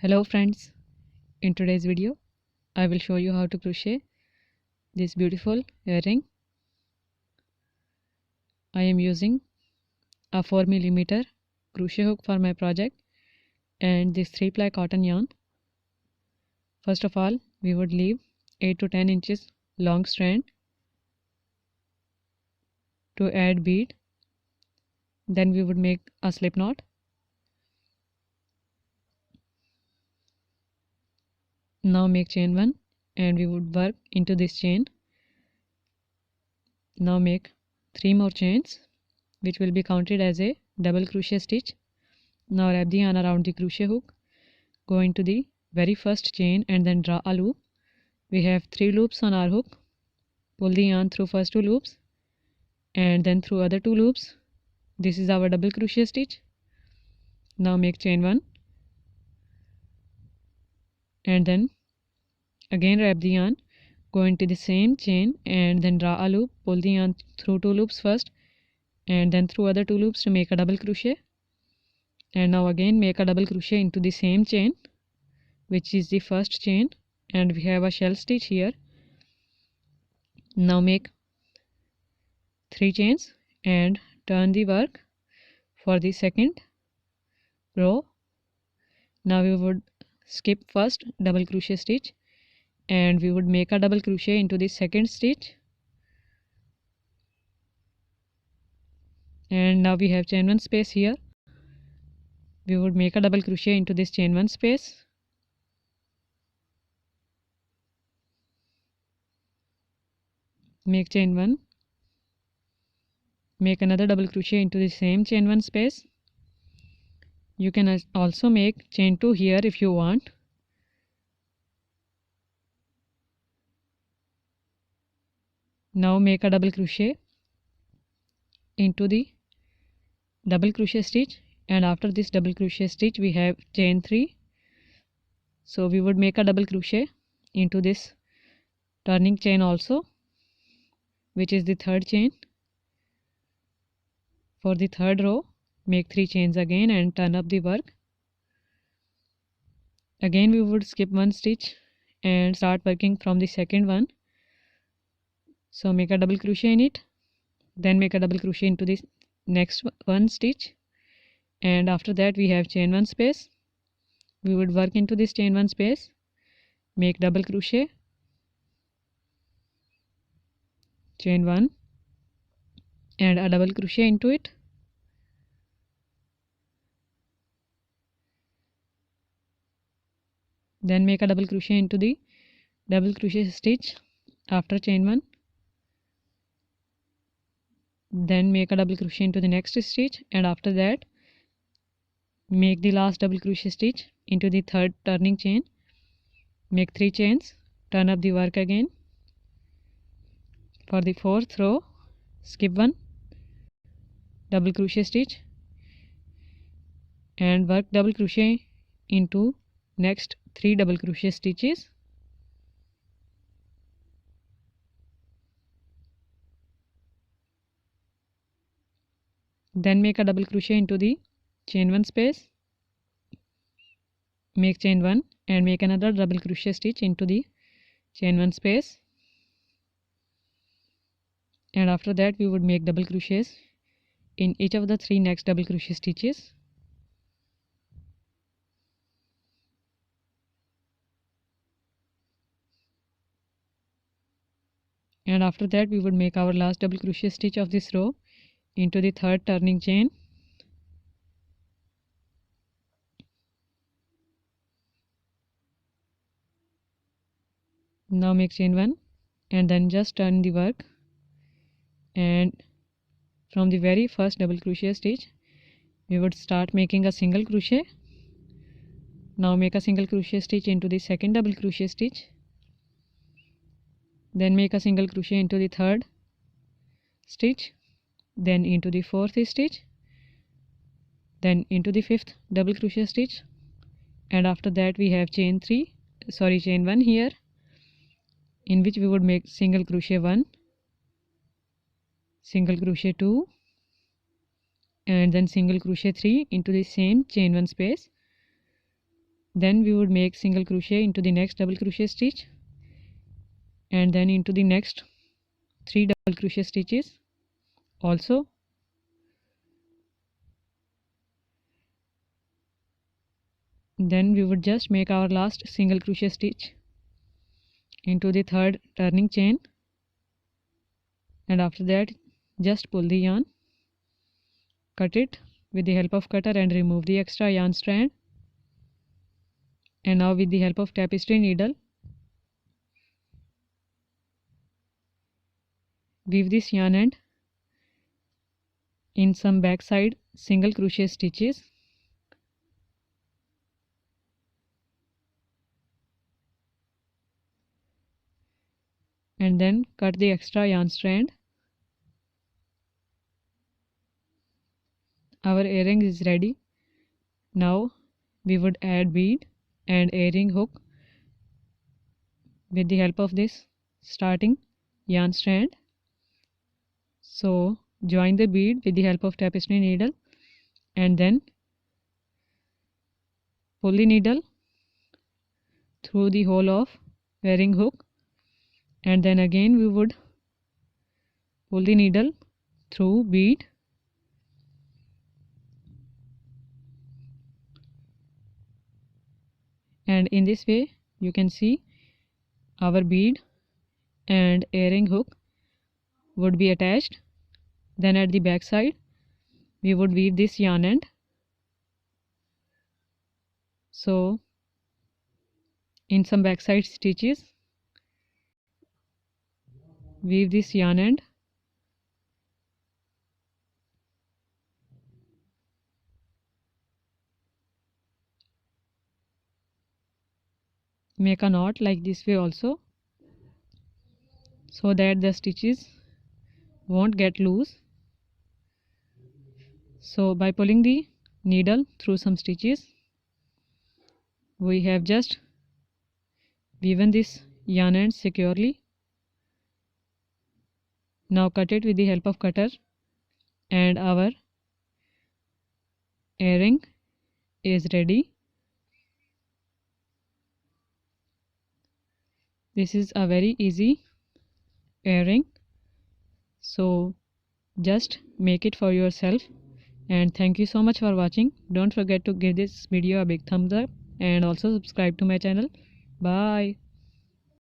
Hello friends, in today's video I will show you how to crochet this beautiful earring. I am using a 4mm crochet hook for my project and this 3-ply cotton yarn. First of all, we would leave 8 to 10 inches long strand to add bead. Then we would make a slip knot. Now make chain 1 and we would work into this chain. Now make 3 more chains which will be counted as a double crochet stitch. Now wrap the yarn around the crochet hook, go into the very first chain and then draw a loop. We have 3 loops on our hook. Pull the yarn through first 2 loops and then through other 2 loops. This is our double crochet stitch. Now make chain 1 and then again wrap the yarn, go into the same chain and then draw a loop. Pull the yarn through 2 loops first and then through other 2 loops to make a double crochet. And now again make a double crochet into the same chain, which is the first chain, and we have a shell stitch here. Now make 3 chains and turn the work for the second row. Now we would skip first double crochet stitch and we would make a double crochet into the second stitch, and now we have chain 1 space here. We would make a double crochet into this chain 1 space, make chain 1, make another double crochet into the same chain 1 space. You can also make chain 2 here if you want. Now make a double crochet into the double crochet stitch, and after this double crochet stitch we have chain 3. So we would make a double crochet into this turning chain also, which is the third chain. For the third row, make 3 chains again and turn up the work. Again we would skip 1 stitch and start working from the second one. So make a double crochet in it, then make a double crochet into this next 1 stitch, and after that we have chain 1 space. We would work into this chain 1 space, make double crochet, chain 1 and a double crochet into it, then make a double crochet into the double crochet stitch after chain 1, then make a double crochet into the next stitch, and after that make the last double crochet stitch into the third turning chain, make 3 chains, turn up the work again. For the fourth row, skip 1 double crochet stitch and work double crochet into next 3 double crochet stitches. Then make a double crochet into the chain 1 space, make chain 1 and make another double crochet stitch into the chain 1 space, and after that we would make double crochets in each of the 3 next double crochet stitches. And after that we would make our last double crochet stitch of this row into the third turning chain. Now make chain 1 and then just turn the work, and from the very first double crochet stitch we would start making a single crochet. Now make a single crochet stitch into the second double crochet stitch, then make a single crochet into the third stitch, then into the fourth stitch, then into the fifth double crochet stitch, and after that we have chain 1 here, in which we would make single crochet 1, single crochet 2 and then single crochet 3 into the same chain 1 space. Then we would make single crochet into the next double crochet stitch, and then into the next 3 double crochet stitches also. Then we would just make our last single crochet stitch into the third turning chain, and after that just pull the yarn, cut it with the help of cutter and remove the extra yarn strand. And now with the help of tapestry needle, weave this yarn end in some backside single crochet stitches, and then cut the extra yarn strand. Our earring is ready. Now we would add bead and earring hook with the help of this starting yarn strand. So join the bead with the help of tapestry needle, and then pull the needle through the hole of earring hook, and then again we would pull the needle through bead, and in this way you can see our bead and earring hook would be attached. Then at the back side we would weave this yarn end. So in some backside stitches weave this yarn end, make a knot like this way also, so that the stitches won't get loose. So by pulling the needle through some stitches, we have just woven this yarn end securely. Now cut it with the help of cutter, and our earring is ready. This is a very easy earring, so just make it for yourself. And thank you so much for watching. Don't forget to give this video a big thumbs up and also subscribe to my channel. Bye.